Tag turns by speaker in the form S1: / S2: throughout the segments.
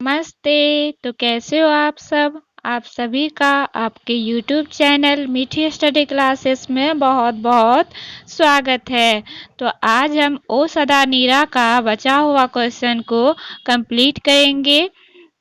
S1: नमस्ते। तो कैसे हो आप सब? आप सभी का आपके YouTube चैनल मीठी स्टडी क्लासेस में बहुत-बहुत स्वागत है। तो आज हम ओ सदा नीरा का बचा हुआ क्वेश्चन को कंप्लीट करेंगे।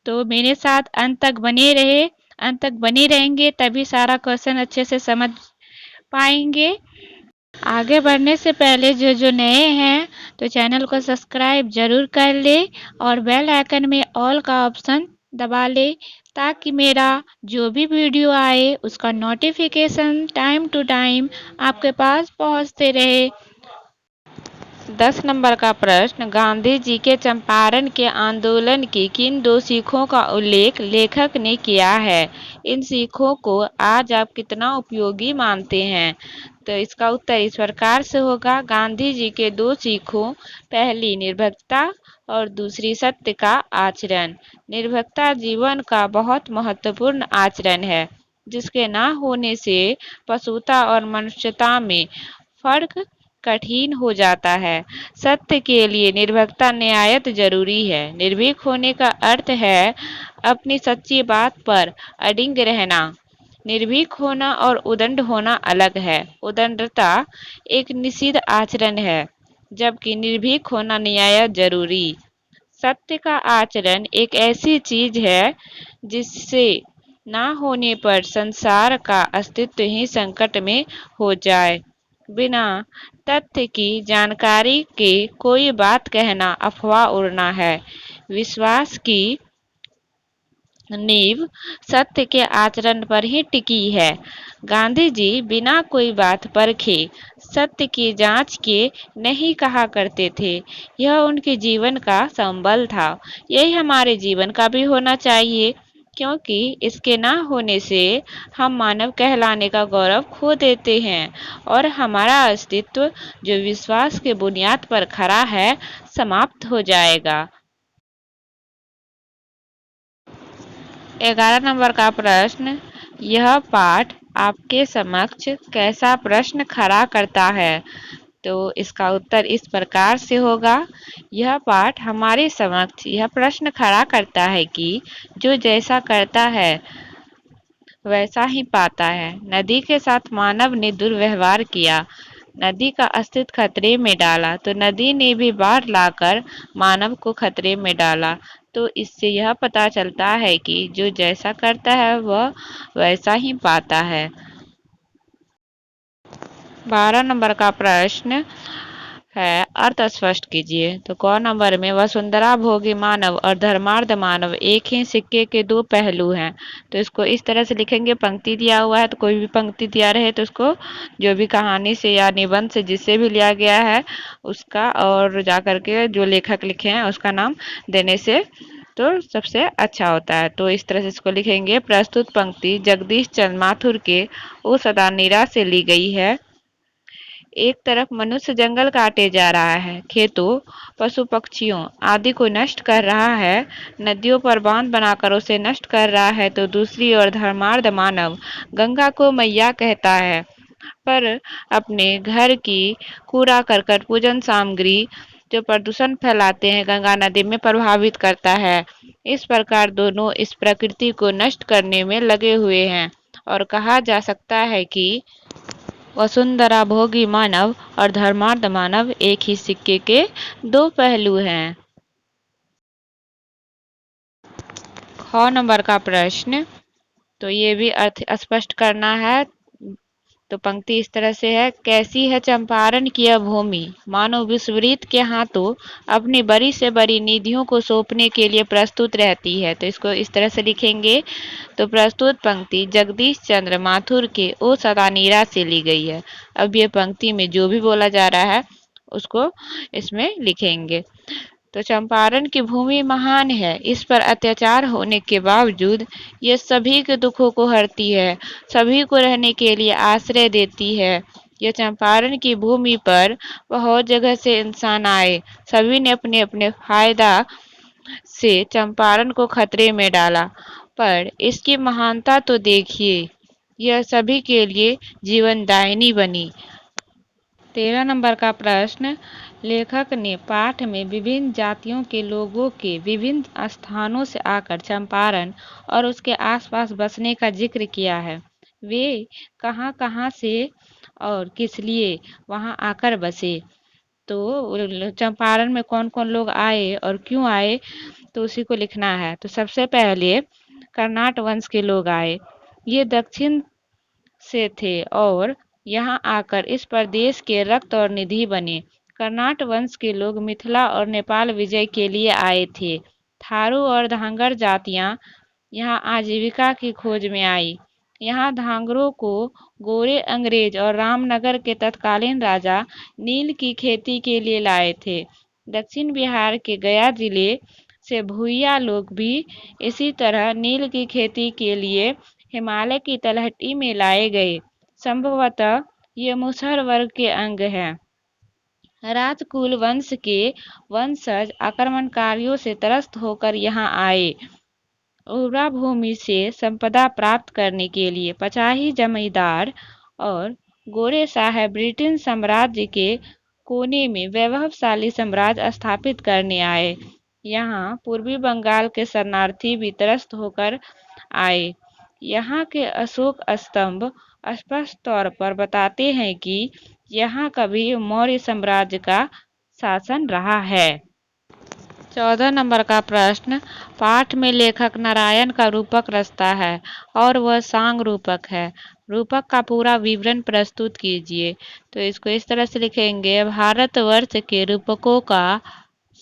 S1: तो मेरे साथ अंत तक बने रहेंगे तभी सारा क्वेश्चन अच्छे से समझ पाएंगे। आगे बढ़ने से पहले जो जो नए हैं तो चैनल को सब्सक्राइब जरूर कर ले और बेल आइकन में ऑल का ऑप्शन दबा ले ताकि मेरा जो भी वीडियो आए उसका नोटिफिकेशन टाइम टू टाइम आपके पास पहुंचते रहे। 10 नंबर का प्रश्न, गांधी जी के चंपारण के आंदोलन की किन दो सीखों का उल्लेख लेखक ने किया है? इन सीखों को आज आप कितना उपयोगी मानते हैं? तो इसका उत्तर इस प्रकार से होगा। गांधी जी के दो सीखों, पहली निर्भीकता और दूसरी सत्य का आचरण। निर्भीकता जीवन का बहुत महत्वपूर्ण आचरण है जिसके न होने से पशुता और मनुष्यता में फर्क कठिन हो जाता है। सत्य के लिए निर्भीकता निहायत जरूरी है। निर्भीक होने का अर्थ है अपनी सच्ची बात पर अडिग रहना। निर्भीक होना और उदंड होना अलग है। उदंडता एक निषिद्ध आचरण है जबकि निर्भीक होना निहायत जरूरी। सत्य का आचरण एक ऐसी चीज है जिससे ना होने पर संसार का अस्तित्व ही संकट में हो जाए। बिना तथ्य की जानकारी के कोई बात कहना अफवाह उड़ना है। विश्वास की नींव सत्य के आचरण पर ही टिकी है। गांधी जी बिना कोई बात परखे सत्य की जांच के नहीं कहा करते थे। यह उनके जीवन का संबल था। यही हमारे जीवन का भी होना चाहिए क्योंकि इसके ना होने से हम मानव कहलाने का गौरव खो देते हैं और हमारा अस्तित्व जो विश्वास के बुनियाद पर खड़ा है समाप्त हो जाएगा। 11 नंबर का प्रश्न, यह पाठ आपके समक्ष कैसा प्रश्न खड़ा करता है? तो इसका उत्तर इस प्रकार से होगा। यह पाठ हमारे समक्ष यह प्रश्न खड़ा करता है कि जो जैसा करता है वैसा ही पाता है। नदी के साथ मानव ने दुर्व्यवहार किया, नदी का अस्तित्व खतरे में डाला तो नदी ने भी बाढ़ लाकर मानव को खतरे में डाला। तो इससे यह पता चलता है कि जो जैसा करता है वह वैसा ही पाता है। 12 नंबर का प्रश्न है, अर्थ स्पष्ट कीजिए। तो क नंबर में वसुंधरा भोगी मानव और धर्मार्थ मानव एक ही सिक्के के दो पहलू हैं। तो इसको इस तरह से लिखेंगे, पंक्ति दिया हुआ है तो कोई भी पंक्ति दिया रहे तो उसको जो भी कहानी से या निबंध से जिससे भी लिया गया है उसका और जा करके जो लेखक लिखे हैं उसका नाम देने से तो सबसे अच्छा होता है। तो इस तरह से इसको लिखेंगे। प्रस्तुत पंक्ति जगदीश चंद्र माथुर के ओ सदा नीरा से ली गई है। एक तरफ मनुष्य जंगल काटे जा रहा है, खेतों, पशु पक्षियों आदि को नष्ट कर रहा है, नदियों पर बांध बनाकर उसे नष्ट कर रहा है, तो दूसरी ओर धर्मार्थ मानव गंगा को मैया कहता है पर अपने घर की कूड़ा करकट पूजन सामग्री जो प्रदूषण फैलाते हैं गंगा नदी में प्रभावित करता है। इस प्रकार दोनों इस प्रकृति को नष्ट करने में लगे हुए हैं और कहा जा सकता है कि वसुंधरा भोगी मानव और धर्मार्थ मानव एक ही सिक्के के दो पहलू हैं। ख नंबर का प्रश्न, तो ये भी अर्थ स्पष्ट करना है। तो पंक्ति इस तरह से है, कैसी है चंपारण की यह भूमि, मानो विश्वरीत के हाथों अपनी बड़ी से बड़ी निधियों को सौंपने के लिए प्रस्तुत रहती है। तो इसको इस तरह से लिखेंगे। तो प्रस्तुत पंक्ति जगदीश चंद्र माथुर के ओ सदा नीरा से ली गई है। अब ये पंक्ति में जो भी बोला जा रहा है उसको इसमें लिखेंगे। तो चंपारण की भूमि महान है, इस पर अत्याचार होने के बावजूद ये सभी के दुखों को हरती है, सभी को रहने के लिए आश्रय देती है। यह चंपारण की भूमि पर बहुत जगह से इंसान आए, सभी ने अपने अपने फायदा से चंपारण को खतरे में डाला, पर इसकी महानता तो देखिए, यह सभी के लिए जीवनदायिनी बनी। 13 नंबर का प्रश्न, लेखक ने पाठ में विभिन्न जातियों के लोगों के विभिन्न स्थानों से आकर चंपारण और उसके आसपास बसने का जिक्र किया है। वे कहाँ-कहाँ से और किस लिए वहां आकर बसे, तो चंपारण में कौन-कौन लोग आए और क्यों आए, तो उसी को लिखना है। तो सबसे पहले कर्नाट वंश के लोग आए। ये दक्षिण से थे और यहाँ आकर इस प्रदेश के रक्त और निधि बने। कर्नाट वंश के लोग मिथिला और नेपाल विजय के लिए आए थे। थारू और धांगर जातियां यहाँ आजीविका की खोज में आई। यहाँ धांगरों को गोरे अंग्रेज और रामनगर के तत्कालीन राजा नील की खेती के लिए लाए थे। दक्षिण बिहार के गया जिले से भूइया लोग भी इसी तरह नील की खेती के लिए हिमालय की तलहटी में लाए गए। संभवतः ये मुसहर वर्ग के अंग हैं। राजकुल वंश के वंशज आक्रमणकारियों से त्रस्त होकर यहाँ आए। उर्वरा भूमि से संपदा प्राप्त करने के लिए पचाही जमींदार और गोरे साहब ब्रिटेन साम्राज्य के कोने में वैभवशाली साम्राज्य स्थापित करने आए। यहाँ पूर्वी बंगाल के शरणार्थी भी त्रस्त होकर आए। यहाँ के अशोक स्तंभ स्पष्ट तौर पर बताते हैं कि यहाँ कभी मौर्य साम्राज्य का शासन रहा है। 14 नंबर का प्रश्न, पाठ में लेखक नारायण का रूपक रचता है और वह सांग रूपक है। रूपक का पूरा विवरण प्रस्तुत कीजिए। तो इसको इस तरह से लिखेंगे, भारतवर्ष के रूपकों का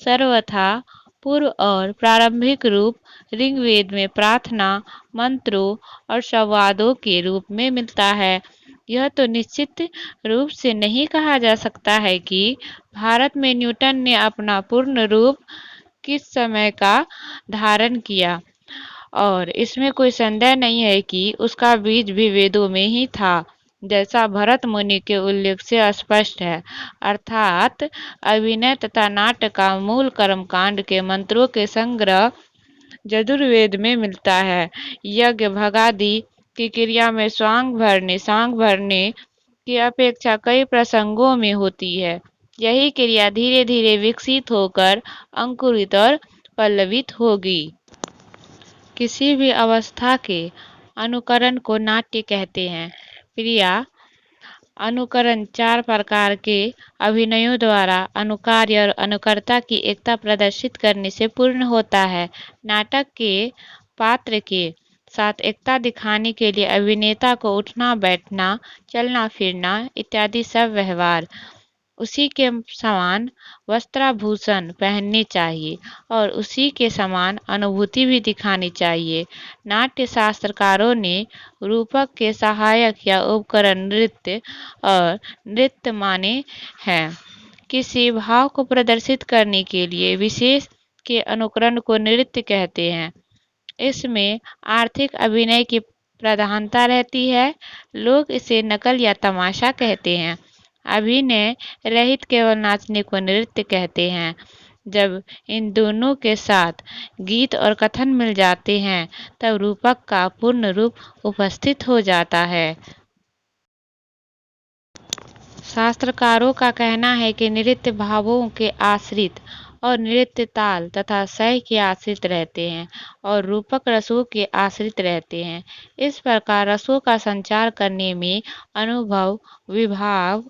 S1: सर्वथा पूर्व और प्रारंभिक रूप ऋग्वेद में प्रार्थना, मंत्रों और संवादों के रूप में मिलता है। यह तो निश्चित रूप से नहीं कहा जा सकता है कि भारत में न्यूटन ने अपना पूर्ण रूप किस समय का धारण किया, और इसमें कोई संदेह नहीं है कि उसका बीज भी वेदों में ही था, जैसा भरत मुनि के उल्लेख से स्पष्ट है। अर्थात अभिनय तथा नाट्य का मूल कर्मकांड के मंत्रों के संग्रह यजुर्वेद में मिलता है। यज्ञ भगादि की क्रिया में सांग भरने की अपेक्षा कई प्रसंगों में होती है। यही क्रिया धीरे धीरे विकसित होकर अंकुरित और पल्लवित होगी। किसी भी अवस्था के अनुकरण को नाट्य कहते हैं। क्रिया अनुकरण 4 प्रकार के अभिनयों द्वारा अनुकार्य और अनुकर्ता की एकता प्रदर्शित करने से पूर्ण होता है। नाटक के पात्र के साथ एकता दिखाने के लिए अभिनेता को उठना बैठना, चलना फिरना इत्यादि सब व्यवहार उसी के समान वस्त्राभूषण पहनने चाहिए और उसी के समान अनुभूति भी दिखानी चाहिए। नाट्य शास्त्रकारों ने रूपक के सहायक या उपकरण नृत्य और नृत्य माने हैं। किसी भाव को प्रदर्शित करने के लिए विशेष के अनुकरण को नृत्य कहते हैं। इसमें आर्थिक अभिनय की प्रधानता रहती है। लोग इसे नकल या तमाशा कहते हैं। अभिनय रहित केवल नाचने को नृत्य कहते हैं। जब इन दोनों के साथ गीत और कथन मिल जाते हैं, तब रूपक का पूर्ण रूप उपस्थित हो जाता है। शास्त्रकारों का कहना है कि नृत्य भावों के आश्रित और नृत्य ताल तथा सह के आश्रित रहते हैं और रूपक रसों के आश्रित रहते हैं। इस प्रकार रसों का संचार करने में अनुभव, विभाव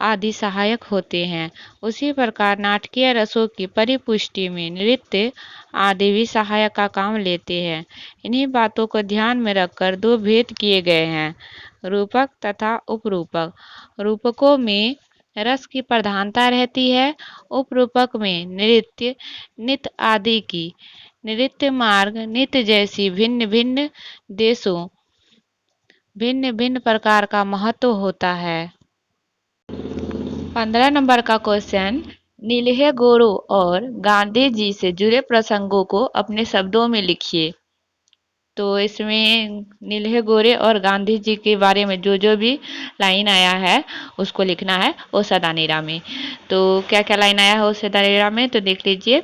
S1: आदि सहायक होते हैं। उसी प्रकार नाटकीय रसों की परिपुष्टि में नृत्य आदि भी सहायक का काम लेते हैं। इन्हीं बातों को ध्यान में रखकर 2 भेद किए गए हैं, रूपक तथा उपरूपक। रूपकों में रस की प्रधानता रहती है। उपरूपक में नृत्य, नृत्य आदि की नृत्य मार्ग, नृत्य जैसी भिन्न भिन्न देशों भिन्न भिन्न प्रकार का महत्व होता है। 15 नंबर का क्वेश्चन, नीलहे गोरो और गांधी जी से जुड़े प्रसंगों को अपने शब्दों में लिखिए। तो इसमें नीलहे गोरे और गांधी जी के बारे में जो जो भी लाइन आया है उसको लिखना है ओ सदा नीरा में। तो क्या क्या लाइन आया है ओ सदा नीरा में, तो देख लीजिए।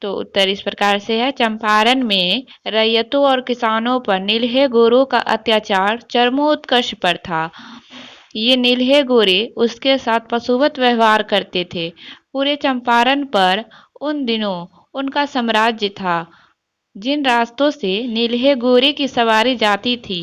S1: तो उत्तर इस प्रकार से है, चंपारण में रैयतों और किसानों पर नीलहे गोरों का अत्याचार चरमोत्कर्ष पर था। ये नील्हे गोरे उसके साथ पशुवत व्यवहार करते थे। पूरे चंपारण पर उन दिनों उनका साम्राज्य था। जिन रास्तों से नील्हे गोरे की सवारी जाती थी,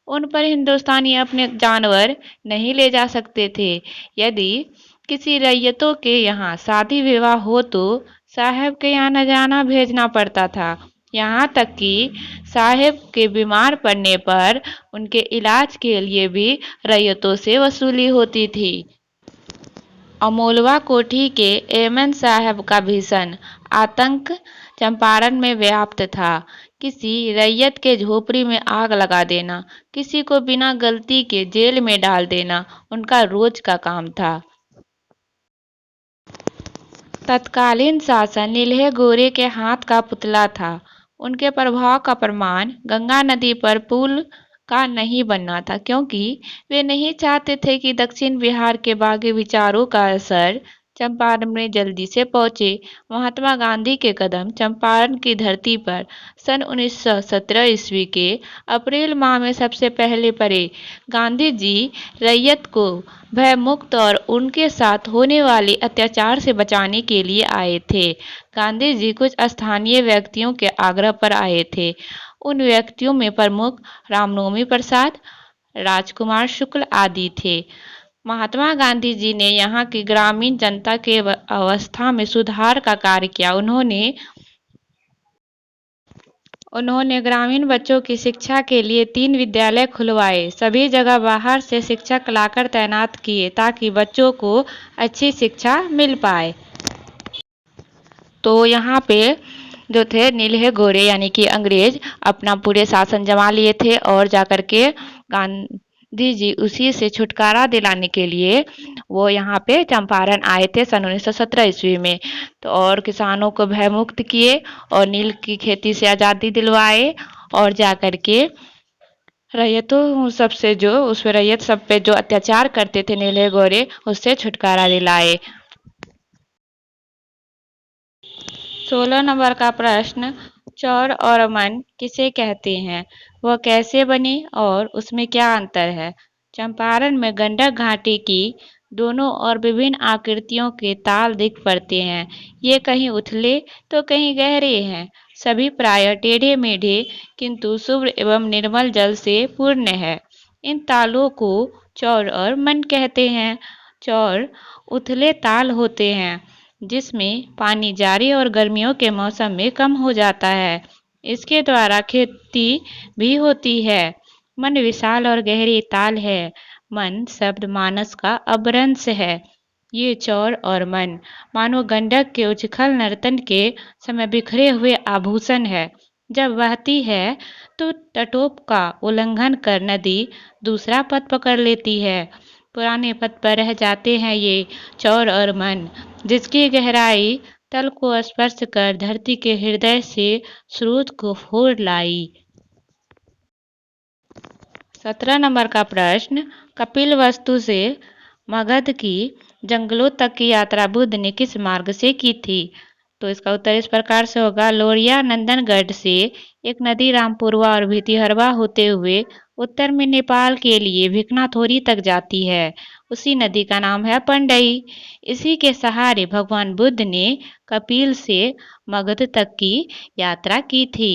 S1: उन पर हिंदुस्तानी अपने जानवर नहीं ले जा सकते थे। यदि किसी रैयतों के यहाँ शादी विवाह हो तो साहब के यहाँ न जाना भेजना पड़ता था। यहाँ तक कि साहब के बीमार पड़ने पर उनके इलाज के लिए भी रैयतों से वसूली होती थी। अमोलवा कोठी के एमएन साहब का भीषण आतंक चंपारण में व्याप्त था। किसी रैयत के झोपड़ी में आग लगा देना, किसी को बिना गलती के जेल में डाल देना उनका रोज का काम था। तत्कालीन शासन नील्हे गोरे के हाथ का पुतला था। उनके प्रभाव का प्रमाण गंगा नदी पर पुल का नहीं बनना था, क्योंकि वे नहीं चाहते थे कि दक्षिण बिहार के बागी विचारों का असर चंपारण में जल्दी से पहुंचे। महात्मा गांधी के कदम चंपारण की धरती पर सन 1917 ईस्वी के अप्रैल माह में सबसे पहले पड़े। गांधी जी रैयत को भयमुक्त और उनके साथ होने वाले अत्याचार से बचाने के लिए आए थे। गांधी जी कुछ स्थानीय व्यक्तियों के आग्रह पर आए थे। उन व्यक्तियों में प्रमुख रामनवमी प्रसाद, राजकुमार शुक्ल आदि थे। महात्मा गांधी जी ने यहाँ की ग्रामीण जनता के अवस्था में सुधार का कार्य किया। उन्होंने ग्रामीण बच्चों की शिक्षा के लिए 3 विद्यालय खुलवाए। सभी जगह बाहर से शिक्षक लाकर तैनात किए ताकि बच्चों को अच्छी शिक्षा मिल पाए। तो यहाँ पे जो थे नील्हे गोरे यानी कि अंग्रेज अपना पूरे शासन जमा लिए थे और जाकर के गांधी जी उसी से छुटकारा दिलाने के लिए वो यहाँ पे चंपारण आए थे सन 1917 ईस्वी में। तो और किसानों को भयमुक्त किए और नील की खेती से आज़ादी दिलवाए और जाकर के रैयतों सबसे जो उस पर रैयत सब पे जो अत्याचार करते थे नीले गोरे उससे छुटकारा दिलाए। 16 नंबर का प्रश्न, चौर और मन किसे कहते हैं, वह कैसे बने और उसमें क्या अंतर है। चंपारण में गंडक घाटी की दोनों और विभिन्न आकृतियों के ताल दिख पड़ते हैं। ये कहीं उथले तो कहीं गहरे हैं। सभी प्राय टेढ़े मेढ़े किंतु शुभ्र एवं निर्मल जल से पूर्ण है। इन तालों को चौर और मन कहते हैं। चौर उथले ताल होते हैं जिसमें पानी जारी और गर्मियों के मौसम में कम हो जाता है। इसके द्वारा खेती भी होती है। मन विशाल और गहरी ताल है। मन शब्द मानस का अपभ्रंश है। ये चौर और मन मानो गंडक के उछल नर्तन के समय बिखरे हुए आभूषण है। जब बहती है तो तटों का उल्लंघन कर नदी दूसरा पथ पकड़ लेती है। पुराने पथ पर रह जाते हैं ये चौर और मन, जिसकी गहराई तल को स्पर्श कर धरती के हृदय से स्रोत को फोड़ लाई। 17 नंबर का प्रश्न, कपिल वस्तु से मगध की जंगलों तक की यात्रा बुद्ध ने किस मार्ग से की थी। तो इसका उत्तर इस प्रकार से होगा, लोरिया नंदनगढ़ से एक नदी रामपुरवा और भितिहरवा होते हुए उत्तर में नेपाल के लिए भिकनाथोरी तक जाती है। उसी नदी का नाम है पंडई। इसी के सहारे भगवान बुद्ध ने कपिल से मगध तक की यात्रा की थी।